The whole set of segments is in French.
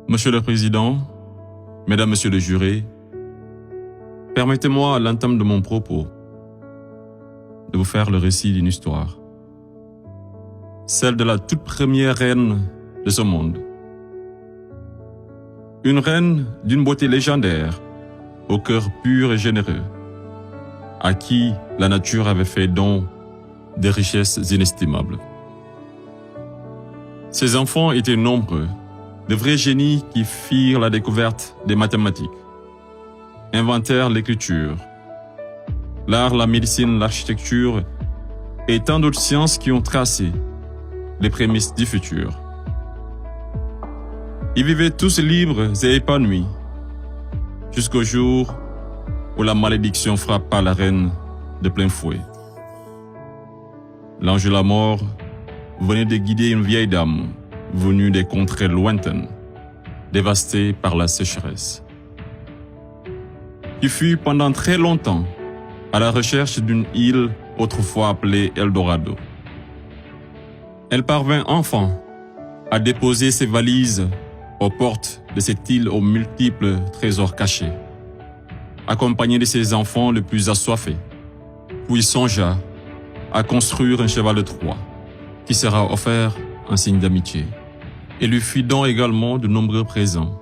Monsieur le Président, Mesdames, Messieurs les jurés, permettez-moi à l'entame de mon propos de vous faire le récit d'une histoire, celle de la toute première reine de ce monde. Une reine d'une beauté légendaire, au cœur pur et généreux, à qui la nature avait fait don de richesses inestimables. Ses enfants étaient nombreux, de vrais génies qui firent la découverte des mathématiques, inventèrent l'écriture, l'art, la médecine, l'architecture et tant d'autres sciences qui ont tracé les prémices du futur. Ils vivaient tous libres et épanouis, jusqu'au jour où la malédiction frappa la reine de plein fouet. L'ange de la mort venait de guider une vieille dame venue des contrées lointaines, dévastée par la sécheresse, qui fut pendant très longtemps à la recherche d'une île autrefois appelée Eldorado. Elle parvint enfin à déposer ses valises aux portes de cette île aux multiples trésors cachés, accompagnée de ses enfants les plus assoiffés, puis songea à construire un cheval de Troie qui sera offert en signe d'amitié, et lui fit don également de nombreux présents,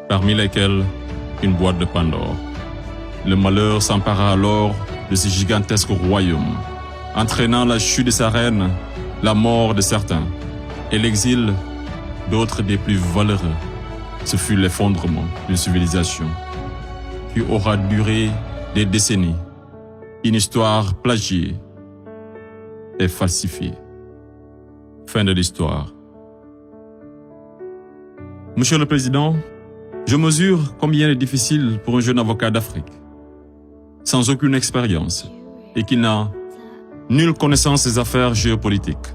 parmi lesquels une boîte de Pandore. Le malheur s'empara alors de ce gigantesque royaume, entraînant la chute de sa reine, la mort de certains, et l'exil d'autres des plus valeureux. Ce fut l'effondrement d'une civilisation qui aura duré des décennies, une histoire plagiée et falsifiée. Fin de l'histoire. Monsieur le Président, je mesure combien il est difficile pour un jeune avocat d'Afrique, sans aucune expérience et qui n'a nulle connaissance des affaires géopolitiques,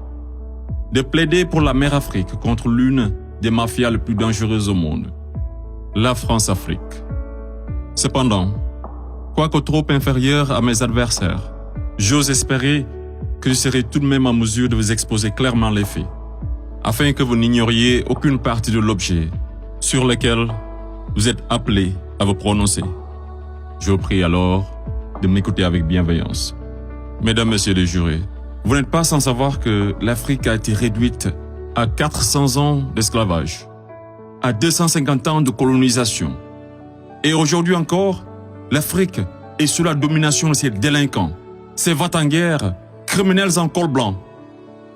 de plaider pour la mère Afrique contre l'une des mafias les plus dangereuses au monde, la France-Afrique. Cependant, quoique trop inférieur à mes adversaires, j'ose espérer que je serai tout de même en mesure de vous exposer clairement les faits, afin que vous n'ignoriez aucune partie de l'objet sur lequel vous êtes appelés à vous prononcer. Je vous prie alors de m'écouter avec bienveillance. Mesdames, Messieurs les jurés, vous n'êtes pas sans savoir que l'Afrique a été réduite à 400 ans d'esclavage, à 250 ans de colonisation. Et aujourd'hui encore, l'Afrique est sous la domination de ces délinquants, ces va-t-en-guerre, criminels en col blanc,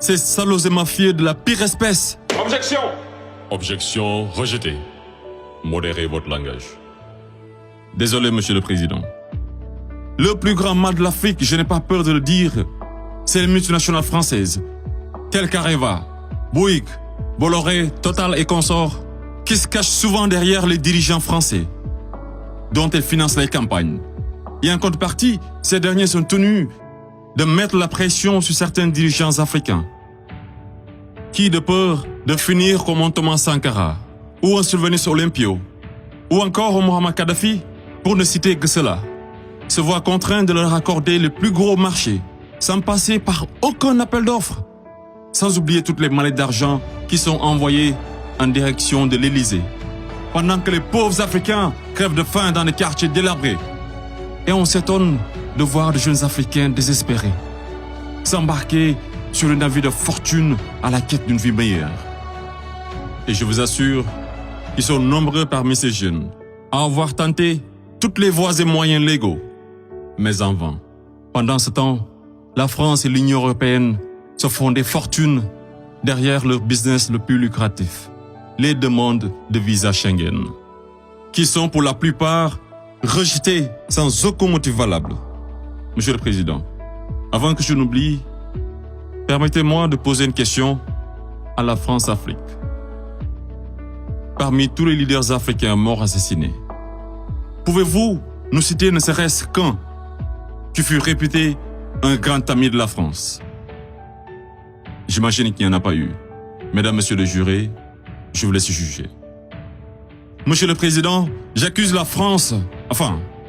ces salauds et mafieux de la pire espèce. Objection! Objection rejetée. Modérez votre langage. Désolé, Monsieur le Président. Le plus grand mal de l'Afrique, je n'ai pas peur de le dire, c'est les multinationales françaises, telles qu'Areva, Bouygues, Bolloré, Total et consorts, qui se cachent souvent derrière les dirigeants français, dont elles financent les campagnes. Et en contrepartie, ces derniers sont tenus de mettre la pression sur certains dirigeants africains, qui, de peur de finir comme un Thomas Sankara, ou un Sylvanus Olympio, ou encore un Muammar Kadhafi, pour ne citer que cela, se voient contraints de leur accorder le plus gros marché, sans passer par aucun appel d'offres, sans oublier toutes les mallettes d'argent qui sont envoyées en direction de l'Élysée, pendant que les pauvres Africains crèvent de faim dans les quartiers délabrés. Et on s'étonne de voir de jeunes Africains désespérés s'embarquer sur le navire de fortune à la quête d'une vie meilleure. Et je vous assure qu'ils sont nombreux parmi ces jeunes à avoir tenté toutes les voies et moyens légaux, mais en vain. Pendant ce temps, la France et l'Union européenne se font des fortunes derrière leur business le plus lucratif, les demandes de visa Schengen, qui sont pour la plupart rejetées sans aucun motif valable. Monsieur le Président, avant que je n'oublie, permettez-moi de poser une question à la France-Afrique. Parmi tous les leaders africains morts assassinés, pouvez-vous nous citer ne serait-ce qu'un qui fut réputé un grand ami de la France? J'imagine qu'il n'y en a pas eu. Mesdames, Messieurs les jurés, je vous laisse juger. Monsieur le Président, j'accuse la France,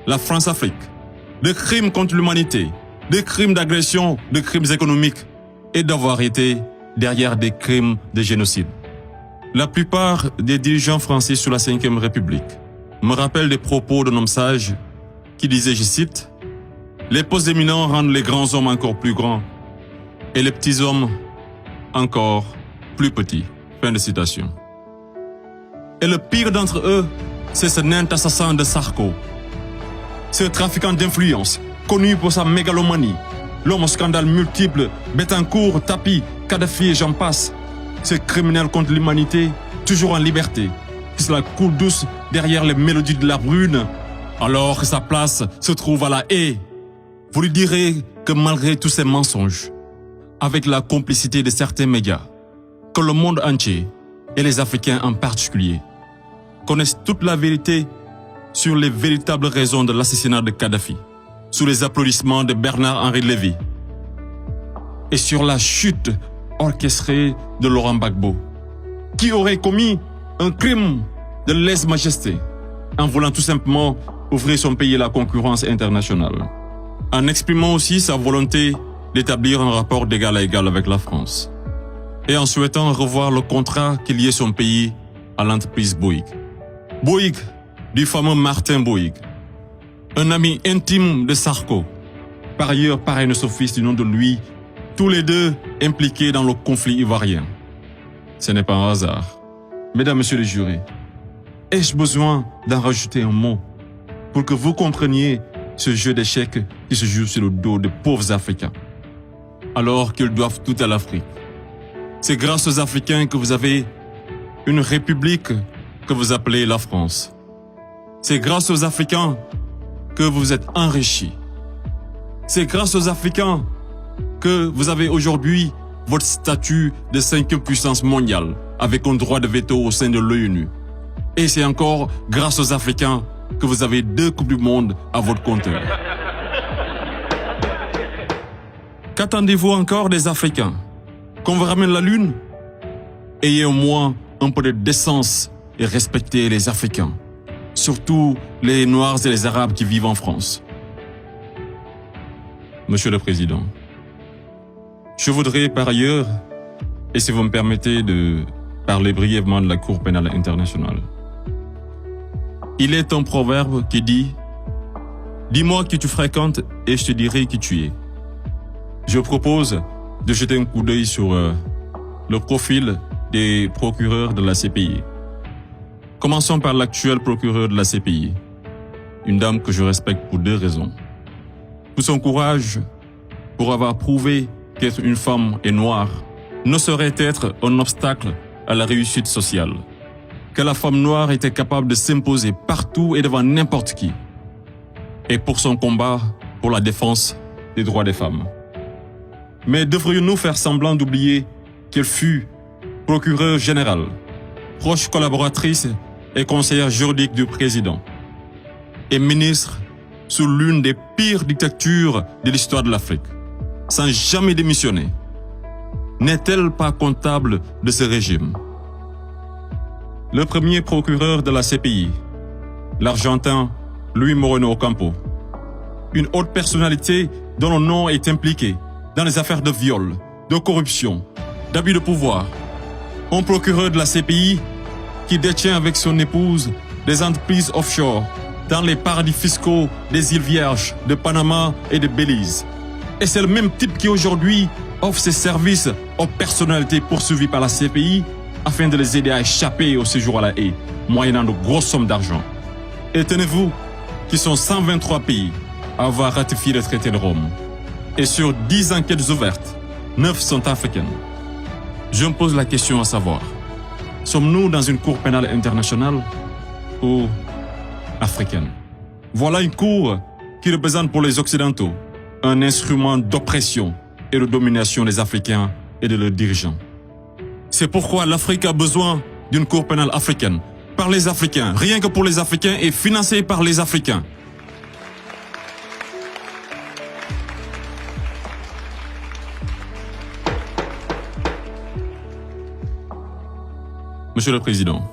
la France-Afrique, de crimes contre l'humanité, de crimes d'agression, de crimes économiques et d'avoir été derrière des crimes de génocide. La plupart des dirigeants français sous la Ve République me rappellent des propos d'un homme sage qui disait, je cite, « Les postes éminents rendent les grands hommes encore plus grands et les petits hommes encore plus petits. » Fin de citation. Et le pire d'entre eux, c'est ce nain assassin de Sarko. Ce trafiquant d'influence, connu pour sa mégalomanie, l'homme aux scandales multiples, Bettencourt, Tapi, Kadhafi et j'en passe. Ce criminel contre l'humanité, toujours en liberté, qui se la coule douce derrière les mélodies de la brune, alors que sa place se trouve à la haie. Vous lui direz que malgré tous ces mensonges, avec la complicité de certains médias, que le monde entier, et les Africains en particulier, connaissent toute la vérité sur les véritables raisons de l'assassinat de Kadhafi, sous les applaudissements de Bernard-Henri Lévy, et sur la chute orchestrée de Laurent Gbagbo, qui aurait commis un crime de lèse-majesté en voulant tout simplement ouvrir son pays à la concurrence internationale, en exprimant aussi sa volonté d'établir un rapport d'égal à égal avec la France, et en souhaitant revoir le contrat qui liait son pays à l'entreprise Bouygues. Bouygues, du fameux Martin Bouygues, un ami intime de Sarko, par ailleurs parrain son fils du nom de lui, tous les deux impliqués dans le conflit ivoirien. Ce n'est pas un hasard. Mesdames, Messieurs les jurés, ai-je besoin d'en rajouter un mot pour que vous compreniez ce jeu d'échecs qui se joue sur le dos de pauvres Africains, alors qu'ils doivent tout à l'Afrique? C'est grâce aux Africains que vous avez une république que vous appelez la France. C'est grâce aux Africains que vous êtes enrichis. C'est grâce aux Africains que vous avez aujourd'hui votre statut de 5e puissance mondiale avec un droit de veto au sein de l'ONU. Et c'est encore grâce aux Africains que vous avez 2 Coupes du Monde à votre compteur. Qu'attendez-vous encore des Africains? Qu'on vous ramène la Lune? Ayez au moins un peu de décence et respectez les Africains, surtout les Noirs et les Arabes qui vivent en France. Monsieur le Président, je voudrais par ailleurs, et si vous me permettez de parler brièvement de la Cour pénale internationale. Il est un proverbe qui dit « Dis-moi qui tu fréquentes et je te dirai qui tu es ». Je propose de jeter un coup d'œil sur le profil des procureurs de la CPI. Commençons par l'actuel procureur de la CPI, une dame que je respecte pour 2 raisons. Pour son courage, pour avoir prouvé qu'être une femme et noire ne saurait être un obstacle à la réussite sociale, que la femme noire était capable de s'imposer partout et devant n'importe qui, et pour son combat pour la défense des droits des femmes. Mais devrions-nous faire semblant d'oublier qu'elle fut procureure générale, proche collaboratrice et conseillère juridique du président, et ministre sous l'une des pires dictatures de l'histoire de l'Afrique, sans jamais démissionner? N'est-elle pas comptable de ce régime? Le premier procureur de la CPI, l'Argentin Luis Moreno Ocampo, une haute personnalité dont le nom est impliqué dans les affaires de viol, de corruption, d'abus de pouvoir. Un procureur de la CPI qui détient avec son épouse des entreprises offshore dans les paradis fiscaux des îles Vierges, de Panama et de Belize. Et c'est le même type qui aujourd'hui offre ses services aux personnalités poursuivies par la CPI afin de les aider à échapper au séjour à la haie, moyennant de grosses sommes d'argent. Et tenez-vous, qui sont 123 pays à avoir ratifié le traité de Rome. Et sur 10 enquêtes ouvertes, 9 sont africaines. Je me pose la question à savoir, sommes-nous dans une cour pénale internationale ou africaine? Voilà une cour qui représente pour les Occidentaux un instrument d'oppression et de domination des Africains et de leurs dirigeants. C'est pourquoi l'Afrique a besoin d'une cour pénale africaine, par les Africains, rien que pour les Africains et financée par les Africains. Monsieur le Président,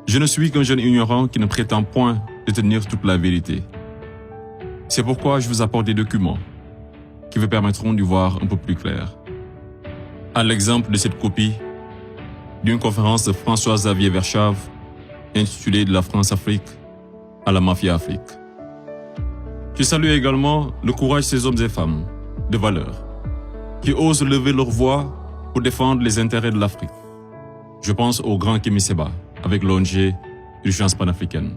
je ne suis qu'un jeune ignorant qui ne prétend point détenir toute la vérité. C'est pourquoi je vous apporte des documents qui vous permettront d'y voir un peu plus clair. À l'exemple de cette copie d'une conférence de François-Xavier Verschave intitulée De la France-Afrique à la Mafia-Afrique. Je salue également le courage de ces hommes et femmes de valeur qui osent lever leur voix pour défendre les intérêts de l'Afrique. Je pense au grand Kémy Séba avec l'ONG Urgence panafricaine.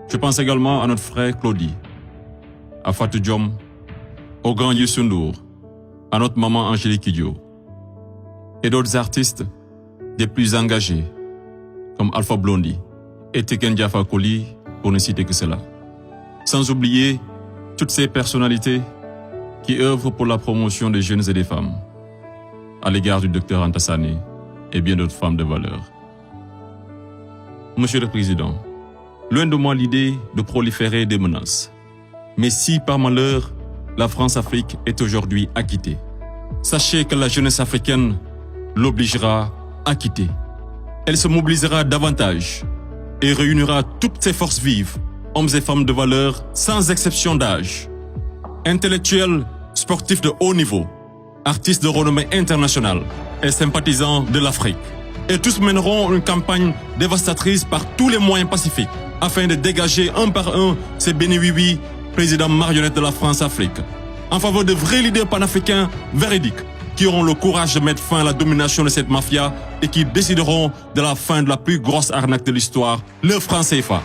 Je pense également à notre frère Claudie, à Fatou Diom, au grand Youssou N'Dour, à notre maman Angélique Kidjo et d'autres artistes des plus engagés comme Alpha Blondy et Tiken Jah Fakoly pour ne citer que cela. Sans oublier toutes ces personnalités qui œuvrent pour la promotion des jeunes et des femmes à l'égard du docteur Anta Sané et bien d'autres femmes de valeur. Monsieur le Président, loin de moi l'idée de proliférer des menaces. Mais si par malheur, la France-Afrique est aujourd'hui acquittée, sachez que la jeunesse africaine l'obligera à quitter. Elle se mobilisera davantage et réunira toutes ses forces vives, hommes et femmes de valeur, sans exception d'âge. Intellectuels, sportifs de haut niveau, artistes de renommée internationale et sympathisants de l'Afrique. Et tous mèneront une campagne dévastatrice par tous les moyens pacifiques afin de dégager un par un ces béni-oui-oui, présidents marionnettes de la France-Afrique, en faveur de vrais leaders panafricains véridiques qui auront le courage de mettre fin à la domination de cette mafia et qui décideront de la fin de la plus grosse arnaque de l'histoire, le franc CFA.